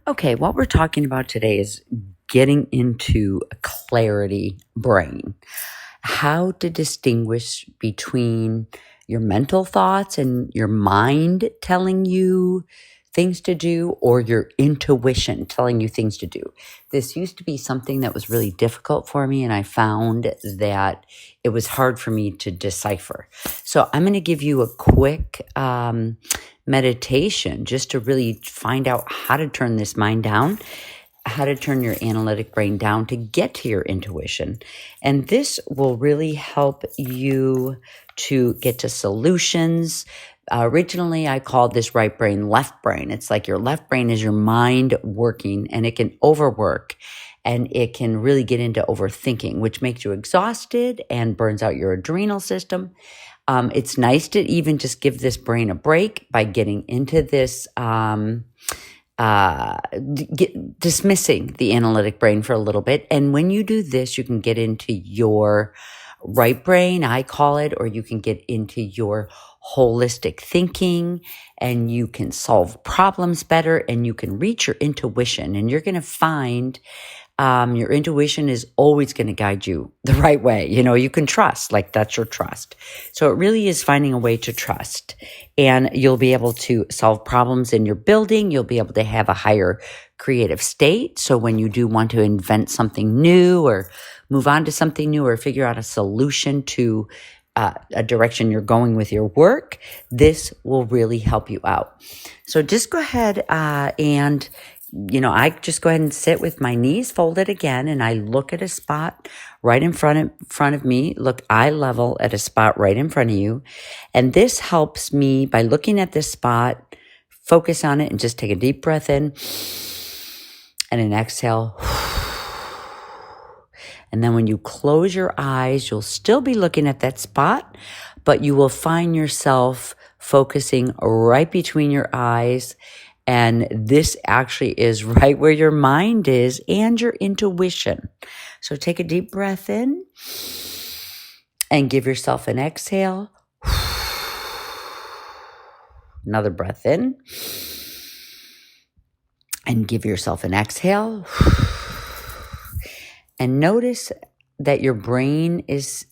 Okay, what we're talking about today is getting into a clarity brain. How to distinguish between your mental thoughts and your mind telling you things to do or your intuition telling you things to do. This used to be something that was really difficult for me, and I found that it was hard for me to decipher. So I'm going to give you a quick meditation just to really find out how to turn this mind down, how to turn your analytic brain down to get to your intuition. And this will really help you to get to solutions. Originally, I called this right brain left brain. It's like your left brain is your mind working, and it can overwork and it can really get into overthinking, which makes you exhausted and burns out your adrenal system. It's nice to even just give this brain a break by getting into this, dismissing the analytic brain for a little bit. And when you do this, you can get into your right brain, I call it, or you can get into your holistic thinking, and you can solve problems better, and you can reach your intuition. And you're going to find your intuition is always going to guide you the right way. You can trust, like that's your trust. So it really is finding a way to trust, and you'll be able to solve problems in your building. You'll be able to have a higher creative state. So when you do want to invent something new or move on to something new or figure out a solution to a direction you're going with your work, this will really help you out. So just go ahead and I just go ahead and sit with my knees folded again, and I look at a spot right in front of me. Look eye level at a spot right in front of you. And this helps me by looking at this spot, focus on it, and just take a deep breath in and an exhale. And then when you close your eyes, you'll still be looking at that spot, but you will find yourself focusing right between your eyes. And this actually is right where your mind is and your intuition. So take a deep breath in and give yourself an exhale. Another breath in and give yourself an exhale. And notice that your brain is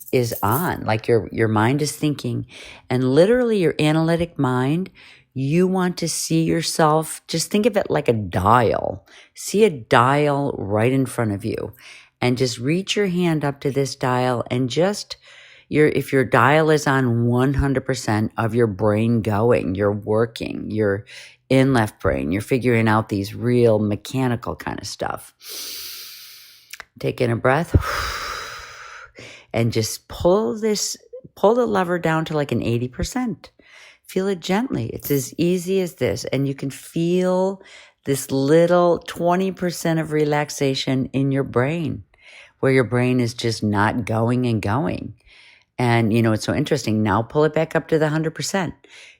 on, like your mind is thinking. And literally your analytic mind, you want to see yourself, just think of it like a dial. See a dial right in front of you, and just reach your hand up to this dial, and if your dial is on 100% of your brain going, you're working, you're in left brain, you're figuring out these real mechanical kind of stuff. Take in a breath and just pull the lever down to like an 80%. Feel it gently. It's as easy as this. And you can feel this little 20% of relaxation in your brain, where your brain is just not going and going. And, it's so interesting. Now pull it back up to the 100%.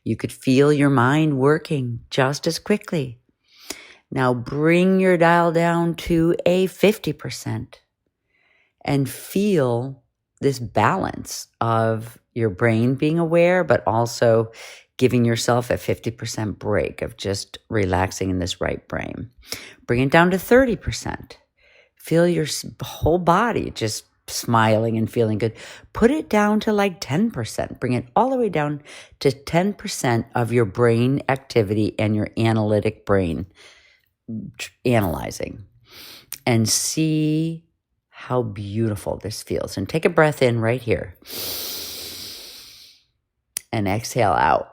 You could feel your mind working just as quickly. Now bring your dial down to a 50% and feel this balance of your brain being aware, but also giving yourself a 50% break of just relaxing in this right brain. Bring it down to 30%. Feel your whole body just smiling and feeling good. Put it down to like 10%. Bring it all the way down to 10% of your brain activity and your analytic brain analyzing, and see how beautiful this feels. And take a breath in right here and exhale out.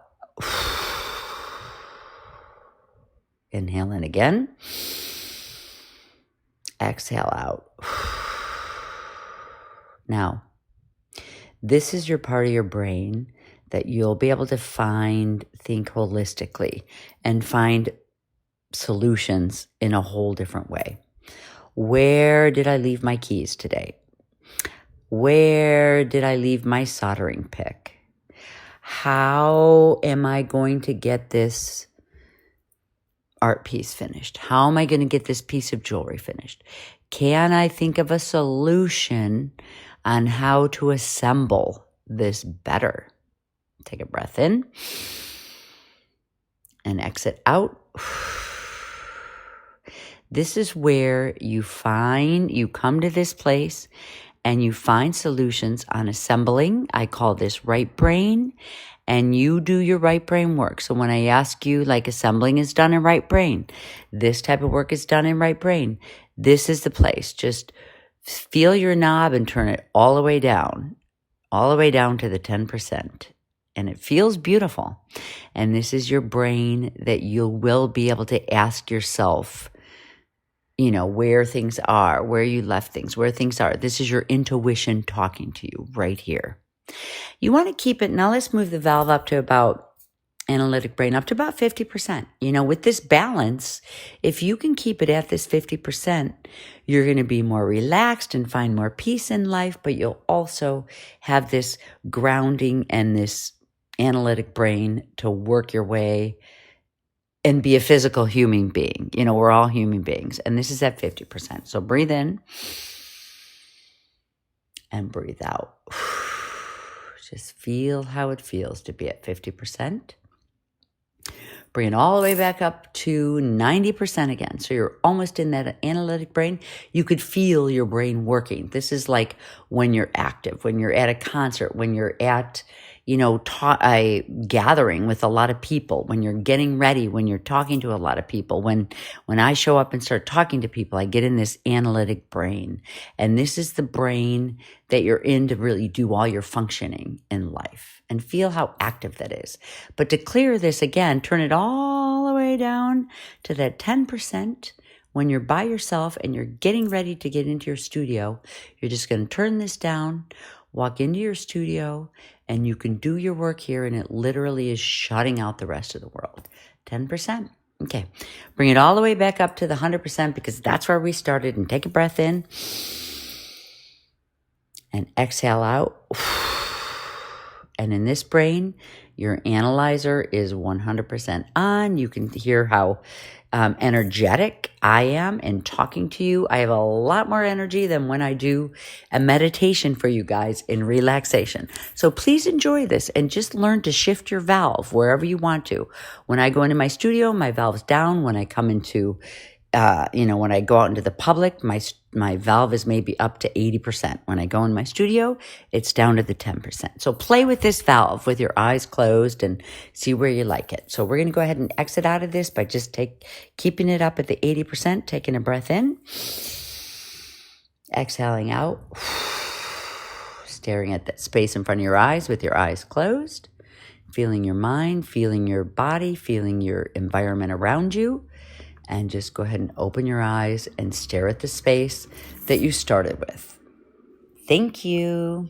Inhale in again. Exhale out. Now, this is your part of your brain that you'll be able to think holistically and find solutions in a whole different way. Where did I leave my keys today? Where did I leave my soldering pick? How am I going to get this art piece finished? How am I going to get this piece of jewelry finished? Can I think of a solution on how to assemble this better? Take a breath in and exit out. This is where you come to this place and you find solutions on assembling. I call this right brain, and you do your right brain work. So when I ask you, like, assembling is done in right brain, this type of work is done in right brain, this is the place. Just feel your knob and turn it all the way down to the 10%. And it feels beautiful. And this is your brain that you will be able to ask yourself, where things are, where you left things, where things are. This is your intuition talking to you right here. You want to keep it. Now let's move the valve up to about analytic brain up to about 50%. With this balance, if you can keep it at this 50%, you're going to be more relaxed and find more peace in life, but you'll also have this grounding and this analytic brain to work your way and be a physical human being. We're all human beings, and this is at 50%. So breathe in and breathe out. Just feel how it feels to be at 50%. Bring it all the way back up to 90% again. So you're almost in that analytic brain. You could feel your brain working. This is like when you're active, when you're at a concert, when you're at, a gathering with a lot of people, when you're getting ready, when you're talking to a lot of people. When I show up and start talking to people, I get in this analytic brain. And this is the brain that you're in to really do all your functioning in life, and feel how active that is. But to clear this again, turn it all the way down to that 10%. When you're by yourself and you're getting ready to get into your studio, you're just going to turn this down, walk into your studio, and you can do your work here, and it literally is shutting out the rest of the world. 10%. Okay. Bring it all the way back up to the 100%, because that's where we started. And take a breath in and exhale out. And in this brain, your analyzer is 100% on. You can hear how energetic I am in talking to you. I have a lot more energy than when I do a meditation for you guys in relaxation. So please enjoy this and just learn to shift your valve wherever you want to. When I go into my studio, my valve's down. When I come into when I go out into the public, my valve is maybe up to 80%. When I go in my studio, it's down to the 10%. So play with this valve with your eyes closed and see where you like it. So we're going to go ahead and exit out of this by just keeping it up at the 80%, taking a breath in, exhaling out, staring at that space in front of your eyes with your eyes closed, feeling your mind, feeling your body, feeling your environment around you. And just go ahead and open your eyes and stare at the space that you started with. Thank you.